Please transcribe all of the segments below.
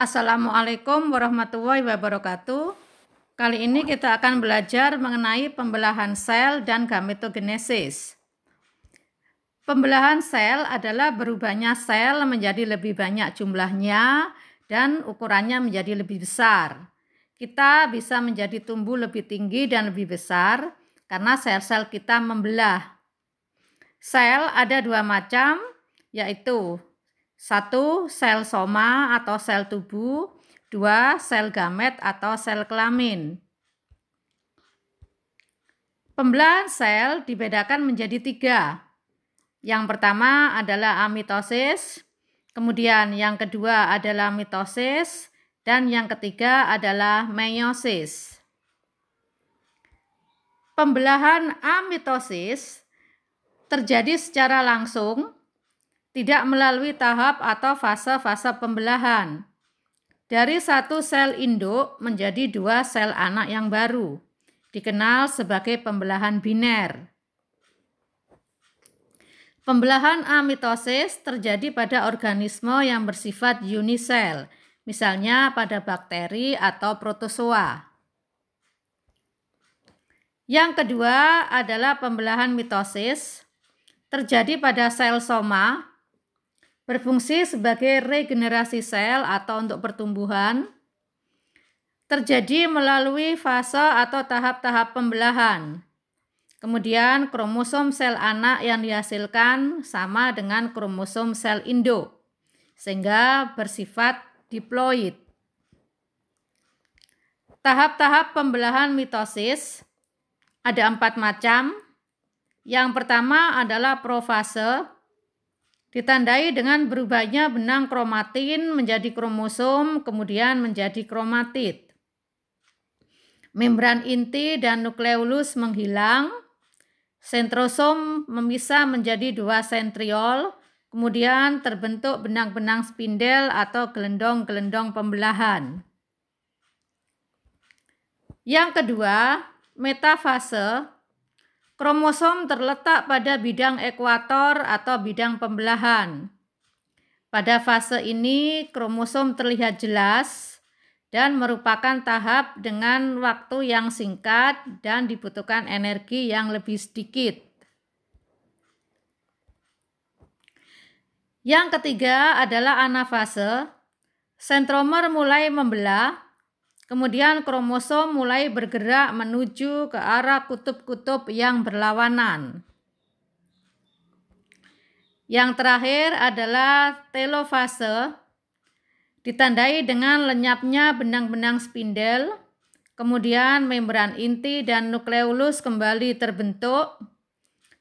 Assalamualaikum warahmatullahi wabarakatuh. Kali ini kita akan belajar mengenai pembelahan sel dan gametogenesis. Pembelahan sel adalah berubahnya sel menjadi lebih banyak jumlahnya dan ukurannya menjadi lebih besar. Kita bisa menjadi tumbuh lebih tinggi dan lebih besar karena sel-sel kita membelah. Sel ada dua macam, yaitu 1. Sel soma atau sel tubuh, 2. Sel gamet atau sel kelamin. Pembelahan sel dibedakan menjadi 3. Yang pertama adalah amitosis, kemudian yang kedua adalah mitosis, dan yang ketiga adalah meiosis. Pembelahan amitosis terjadi secara langsung, tidak melalui tahap atau fase-fase pembelahan. Dari satu sel induk menjadi 2 sel anak yang baru, dikenal sebagai pembelahan biner. Pembelahan amitosis terjadi pada organisme yang bersifat unisel, misalnya pada bakteri atau protozoa. Yang kedua adalah pembelahan mitosis, terjadi pada sel soma, berfungsi sebagai regenerasi sel atau untuk pertumbuhan, terjadi melalui fase atau tahap-tahap pembelahan. Kemudian kromosom sel anak yang dihasilkan sama dengan kromosom sel induk, sehingga bersifat diploid. Tahap-tahap pembelahan mitosis ada 4 macam. Yang pertama adalah profase, ditandai dengan berubahnya benang kromatin menjadi kromosom, kemudian menjadi kromatid. Membran inti dan nukleolus menghilang, sentrosom memisah menjadi 2 sentriol, kemudian terbentuk benang-benang spindel atau gelendong-gelendong pembelahan. Yang kedua, metafase. Kromosom terletak pada bidang ekuator atau bidang pembelahan. Pada fase ini, kromosom terlihat jelas dan merupakan tahap dengan waktu yang singkat dan dibutuhkan energi yang lebih sedikit. Yang ketiga adalah anafase. Sentromer mulai membelah, kemudian kromosom mulai bergerak menuju ke arah kutub-kutub yang berlawanan. Yang terakhir adalah telofase, ditandai dengan lenyapnya benang-benang spindel, kemudian membran inti dan nukleolus kembali terbentuk,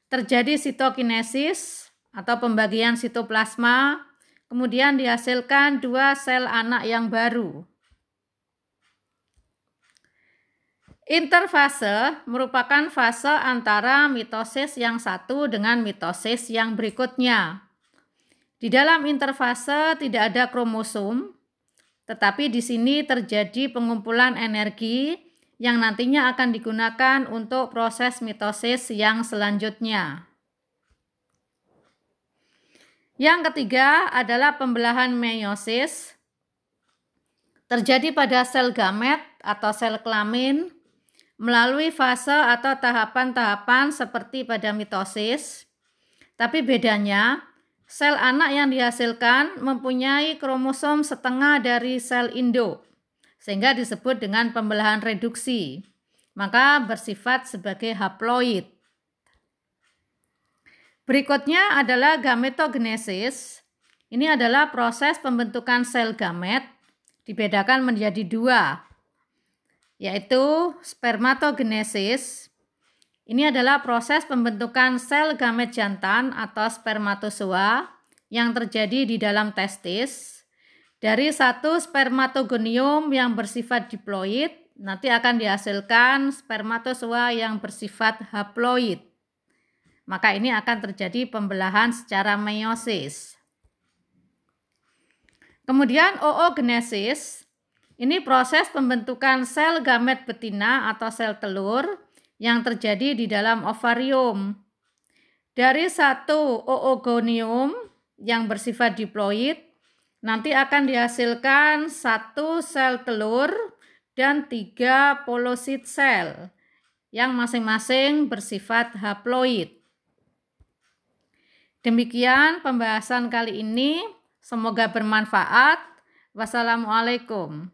terjadi sitokinesis atau pembagian sitoplasma, kemudian dihasilkan 2 sel anak yang baru. Interfase merupakan fase antara mitosis yang satu dengan mitosis yang berikutnya. Di dalam interfase tidak ada kromosom, tetapi di sini terjadi pengumpulan energi yang nantinya akan digunakan untuk proses mitosis yang selanjutnya. Yang ketiga adalah pembelahan meiosis, terjadi pada sel gamet atau sel kelamin, melalui fase atau tahapan-tahapan seperti pada mitosis, tapi bedanya sel anak yang dihasilkan mempunyai kromosom setengah dari sel induk, sehingga disebut dengan pembelahan reduksi, maka bersifat sebagai haploid. Berikutnya adalah gametogenesis. Ini adalah proses pembentukan sel gamet, dibedakan menjadi 2. Yaitu spermatogenesis. Ini adalah proses pembentukan sel gamet jantan atau spermatozoa yang terjadi di dalam testis. Dari satu spermatogonium yang bersifat diploid, nanti akan dihasilkan spermatozoa yang bersifat haploid. Maka ini akan terjadi pembelahan secara meiosis. Kemudian oogenesis. Ini proses pembentukan sel gamet betina atau sel telur yang terjadi di dalam ovarium. Dari satu oogonium yang bersifat diploid, Nanti akan dihasilkan 1 sel telur dan 3 polosit sel yang masing-masing bersifat haploid. Demikian pembahasan kali ini. Semoga bermanfaat. Wassalamualaikum.